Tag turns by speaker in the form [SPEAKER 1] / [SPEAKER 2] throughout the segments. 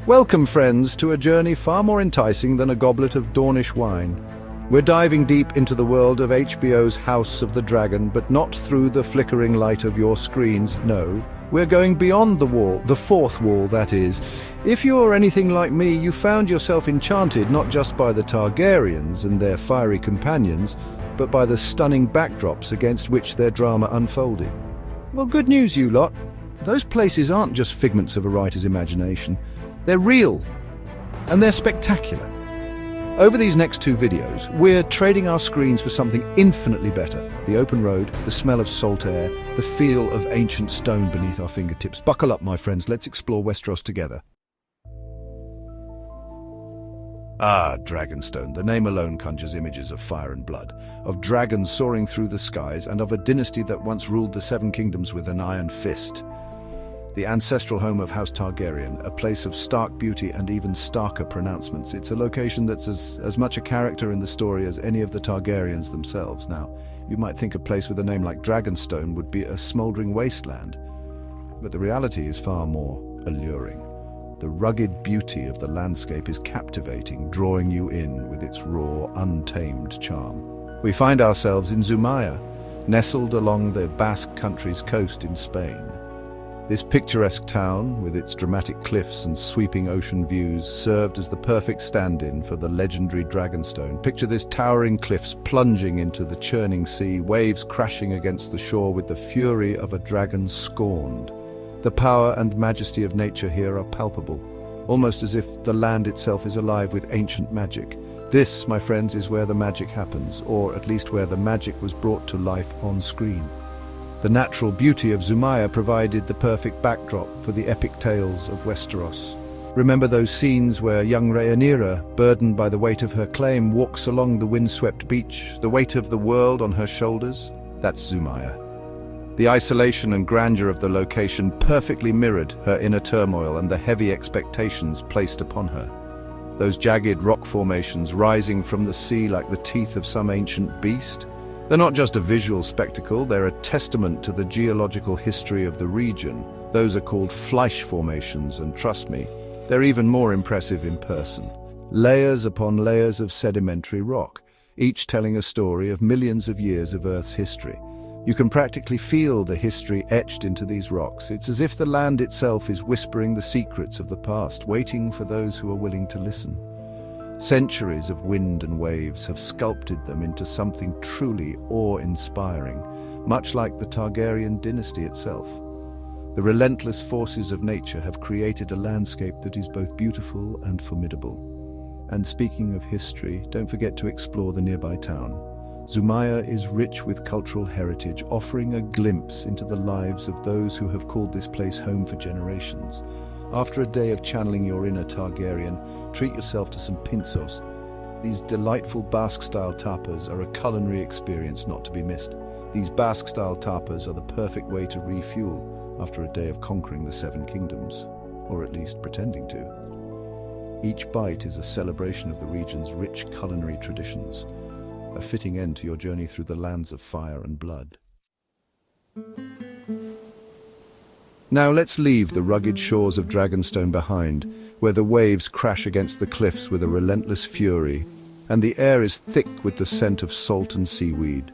[SPEAKER 1] Welcome, friends, to a journey far more enticing than a goblet of Dornish wine. We're diving deep into the world of HBO's House of the Dragon, but not through the flickering light of your screens, no. We're going beyond the wall, the fourth wall, that is. If you're anything like me, you found yourself enchanted not just by the Targaryens and their fiery companions, but by the stunning backdrops against which their drama unfolded. Well, good news, you lot. Those places aren't just figments of a writer's imagination. They're real, and they're spectacular. Over these next two videos, we're trading our screens for something infinitely better. The open road, the smell of salt air, the feel of ancient stone beneath our fingertips. Buckle up, my friends, let's explore Westeros together. Ah, Dragonstone. The name alone conjures images of fire and blood, of dragons soaring through the skies, and of a dynasty that once ruled the Seven Kingdoms with an iron fist. The ancestral home of House Targaryen, a place of stark beauty and even starker pronouncements. It's a location that's as much a character in the story as any of the Targaryens themselves. Now, you might think a place with a name like Dragonstone would be a smouldering wasteland, but the reality is far more alluring. The rugged beauty of the landscape is captivating, drawing you in with its raw, untamed charm. We find ourselves in Zumaia, nestled along the Basque country's coast in Spain. This picturesque town, with its dramatic cliffs and sweeping ocean views, served as the perfect stand-in for the legendary Dragonstone. Picture this: towering cliffs plunging into the churning sea, waves crashing against the shore with the fury of a dragon scorned. The power and majesty of nature here are palpable, almost as if the land itself is alive with ancient magic. This, my friends, is where the magic happens, or at least where the magic was brought to life on screen. The natural beauty of Zumaia provided the perfect backdrop for the epic tales of Westeros. Remember those scenes where young Rhaenyra, burdened by the weight of her claim, walks along the windswept beach, the weight of the world on her shoulders? That's Zumaia. The isolation and grandeur of the location perfectly mirrored her inner turmoil and the heavy expectations placed upon her. Those jagged rock formations rising from the sea like the teeth of some ancient beast. They're not just a visual spectacle, they're a testament to the geological history of the region. Those are called Fleisch formations, and trust me, they're even more impressive in person. Layers upon layers of sedimentary rock, each telling a story of millions of years of Earth's history. You can practically feel the history etched into these rocks. It's as if the land itself is whispering the secrets of the past, waiting for those who are willing to listen. Centuries of wind and waves have sculpted them into something truly awe-inspiring, much like the Targaryen dynasty itself. The relentless forces of nature have created a landscape that is both beautiful and formidable. And speaking of history, don't forget to explore the nearby town. Zumaia is rich with cultural heritage, offering a glimpse into the lives of those who have called this place home for generations. After a day of channeling your inner Targaryen, treat yourself to some pinsos. These delightful Basque-style tapas are a culinary experience not to be missed. These Basque-style tapas are the perfect way to refuel after a day of conquering the Seven Kingdoms, or at least pretending to. Each bite is a celebration of the region's rich culinary traditions, a fitting end to your journey through the lands of fire and blood. Now let's leave the rugged shores of Dragonstone behind, where the waves crash against the cliffs with a relentless fury, and the air is thick with the scent of salt and seaweed,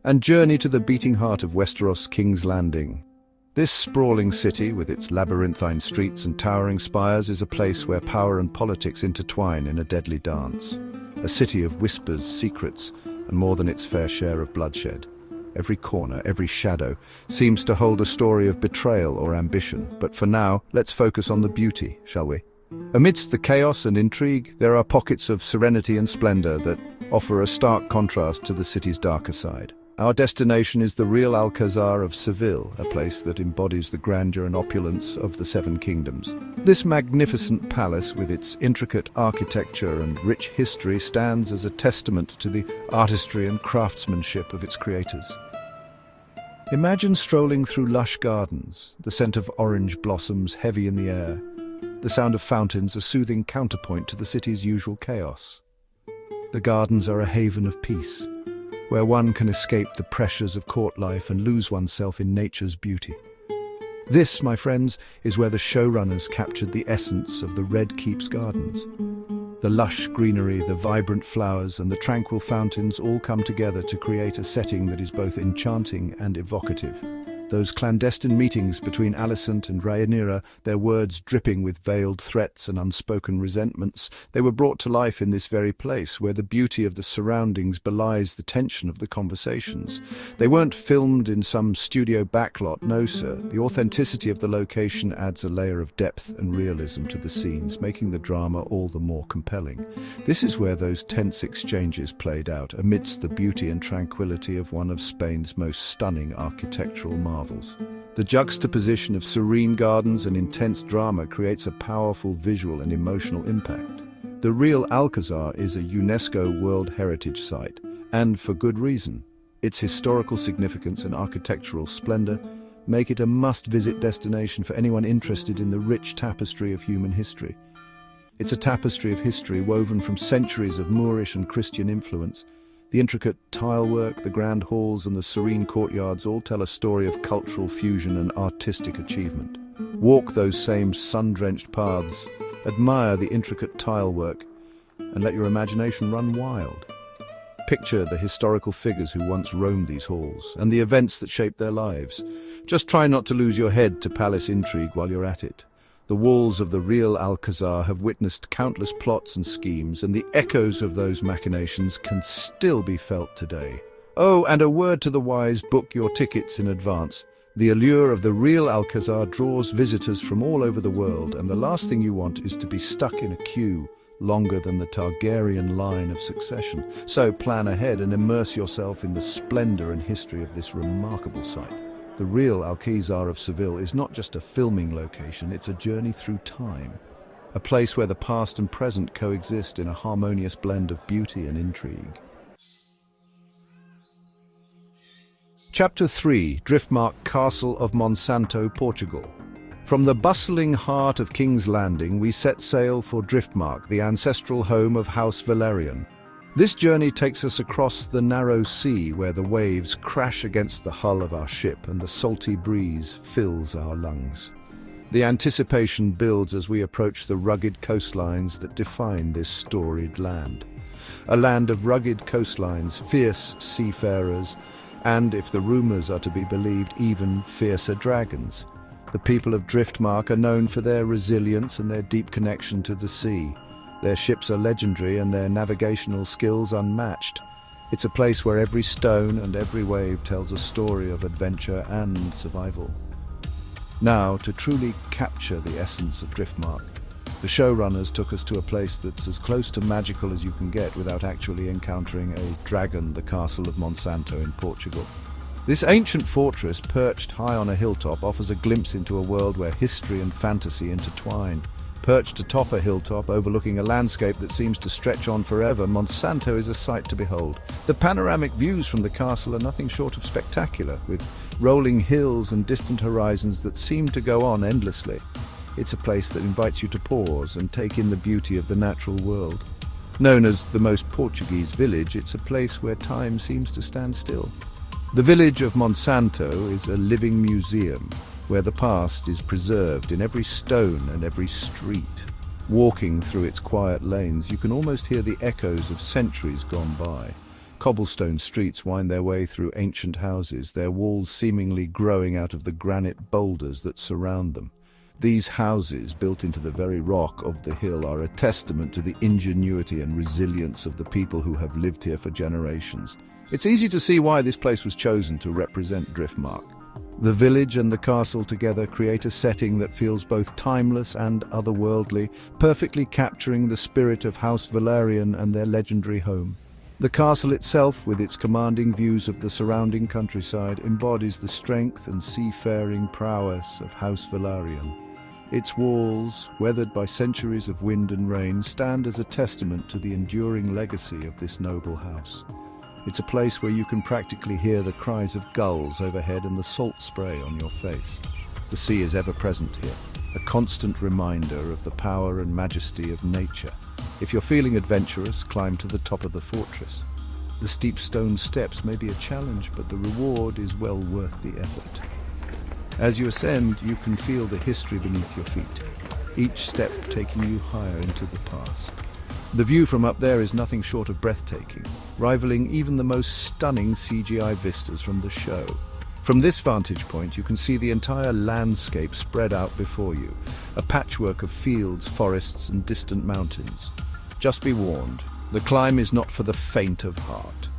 [SPEAKER 1] and journey to the beating heart of Westeros' King's Landing. This sprawling city, with its labyrinthine streets and towering spires, is a place where power and politics intertwine in a deadly dance. A city of whispers, secrets, and more than its fair share of bloodshed. Every corner, every shadow, seems to hold a story of betrayal or ambition. But for now, let's focus on the beauty, shall we? Amidst the chaos and intrigue, there are pockets of serenity and splendor that offer a stark contrast to the city's darker side. Our destination is the real Alcázar of Seville, a place that embodies the grandeur and opulence of the Seven Kingdoms. This magnificent palace, with its intricate architecture and rich history, stands as a testament to the artistry and craftsmanship of its creators. Imagine strolling through lush gardens, the scent of orange blossoms heavy in the air, the sound of fountains a soothing counterpoint to the city's usual chaos. The gardens are a haven of peace, where one can escape the pressures of court life and lose oneself in nature's beauty. This, my friends, is where the showrunners captured the essence of the Red Keep's gardens. The lush greenery, the vibrant flowers, and the tranquil fountains all come together to create a setting that is both enchanting and evocative. Those clandestine meetings between Alicent and Rhaenyra, their words dripping with veiled threats and unspoken resentments, they were brought to life in this very place, where the beauty of the surroundings belies the tension of the conversations. They weren't filmed in some studio backlot, no sir. The authenticity of the location adds a layer of depth and realism to the scenes, making the drama all the more compelling. This is where those tense exchanges played out, amidst the beauty and tranquility of one of Spain's most stunning architectural marvels. The juxtaposition of serene gardens and intense drama creates a powerful visual and emotional impact. The real Alcázar is a UNESCO World Heritage Site, and for good reason. Its historical significance and architectural splendor make it a must-visit destination for anyone interested in the rich tapestry of human history. It's a tapestry of history woven from centuries of Moorish and Christian influence. The intricate tilework, the grand halls, and the serene courtyards all tell a story of cultural fusion and artistic achievement. Walk those same sun-drenched paths, admire the intricate tilework, and let your imagination run wild. Picture the historical figures who once roamed these halls, and the events that shaped their lives. Just try not to lose your head to palace intrigue while you're at it. The walls of the real Alcázar have witnessed countless plots and schemes, and the echoes of those machinations can still be felt today. Oh, and a word to the wise, book your tickets in advance. The allure of the real Alcázar draws visitors from all over the world, and the last thing you want is to be stuck in a queue longer than the Targaryen line of succession. So plan ahead and immerse yourself in the splendor and history of this remarkable site. The real Alcázar of Seville is not just a filming location, it's a journey through time. A place where the past and present coexist in a harmonious blend of beauty and intrigue. Chapter 3: Driftmark Castle of Monsanto, Portugal. From the bustling heart of King's Landing, we set sail for Driftmark, the ancestral home of House Velaryon. This journey takes us across the narrow sea where the waves crash against the hull of our ship and the salty breeze fills our lungs. The anticipation builds as we approach the rugged coastlines that define this storied land. A land of rugged coastlines, fierce seafarers, and, if the rumors are to be believed, even fiercer dragons. The people of Driftmark are known for their resilience and their deep connection to the sea. Their ships are legendary and their navigational skills unmatched. It's a place where every stone and every wave tells a story of adventure and survival. Now, to truly capture the essence of Driftmark, the showrunners took us to a place that's as close to magical as you can get without actually encountering a dragon, the castle of Monsanto in Portugal. This ancient fortress, perched high on a hilltop, offers a glimpse into a world where history and fantasy intertwine. Perched atop a hilltop overlooking a landscape that seems to stretch on forever, Monsanto is a sight to behold. The panoramic views from the castle are nothing short of spectacular, with rolling hills and distant horizons that seem to go on endlessly. It's a place that invites you to pause and take in the beauty of the natural world. Known as the most Portuguese village, it's a place where time seems to stand still. The village of Monsanto is a living museum, where the past is preserved in every stone and every street. Walking through its quiet lanes, you can almost hear the echoes of centuries gone by. Cobblestone streets wind their way through ancient houses, their walls seemingly growing out of the granite boulders that surround them. These houses, built into the very rock of the hill, are a testament to the ingenuity and resilience of the people who have lived here for generations. It's easy to see why this place was chosen to represent Driftmark. The village and the castle together create a setting that feels both timeless and otherworldly, perfectly capturing the spirit of House Velaryon and their legendary home. The castle itself, with its commanding views of the surrounding countryside, embodies the strength and seafaring prowess of House Velaryon. Its walls, weathered by centuries of wind and rain, stand as a testament to the enduring legacy of this noble house. It's a place where you can practically hear the cries of gulls overhead and the salt spray on your face. The sea is ever present here, a constant reminder of the power and majesty of nature. If you're feeling adventurous, climb to the top of the fortress. The steep stone steps may be a challenge, but the reward is well worth the effort. As you ascend, you can feel the history beneath your feet, each step taking you higher into the past. The view from up there is nothing short of breathtaking, rivaling even the most stunning CGI vistas from the show. From this vantage point, you can see the entire landscape spread out before you, a patchwork of fields, forests, and distant mountains. Just be warned, the climb is not for the faint of heart.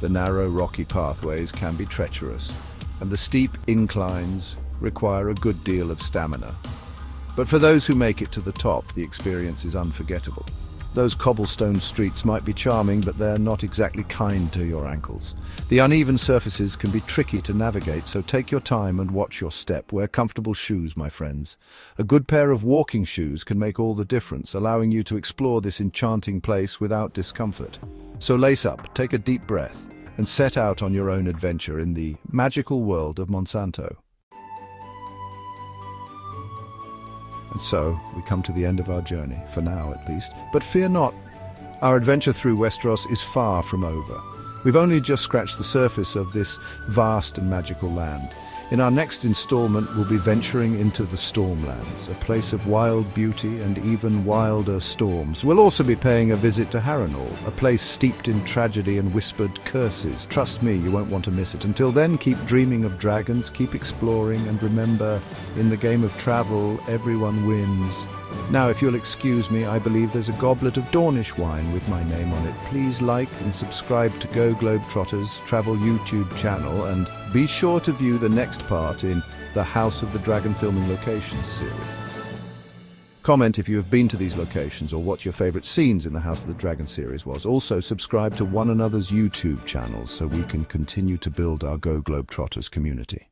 [SPEAKER 1] The narrow, rocky pathways can be treacherous, and the steep inclines require a good deal of stamina. But for those who make it to the top, the experience is unforgettable. Those cobblestone streets might be charming, but they're not exactly kind to your ankles. The uneven surfaces can be tricky to navigate, so take your time and watch your step. Wear comfortable shoes, my friends. A good pair of walking shoes can make all the difference, allowing you to explore this enchanting place without discomfort. So lace up, take a deep breath, and set out on your own adventure in the magical world of Monsanto. And so, we come to the end of our journey, for now at least. But fear not, our adventure through Westeros is far from over. We've only just scratched the surface of this vast and magical land. In our next installment, we'll be venturing into the Stormlands, a place of wild beauty and even wilder storms. We'll also be paying a visit to Harrenhal, a place steeped in tragedy and whispered curses. Trust me, you won't want to miss it. Until then, keep dreaming of dragons, keep exploring, and remember, in the game of travel, everyone wins. Now, if you'll excuse me, I believe there's a goblet of Dornish wine with my name on it. Please like and subscribe to Go Globetrotters Travel YouTube channel, and be sure to view the next part in the House of the Dragon Filming Locations series. Comment if you have been to these locations or what your favorite scenes in the House of the Dragon series was. Also, subscribe to one another's YouTube channels so we can continue to build our Go Globetrotters community.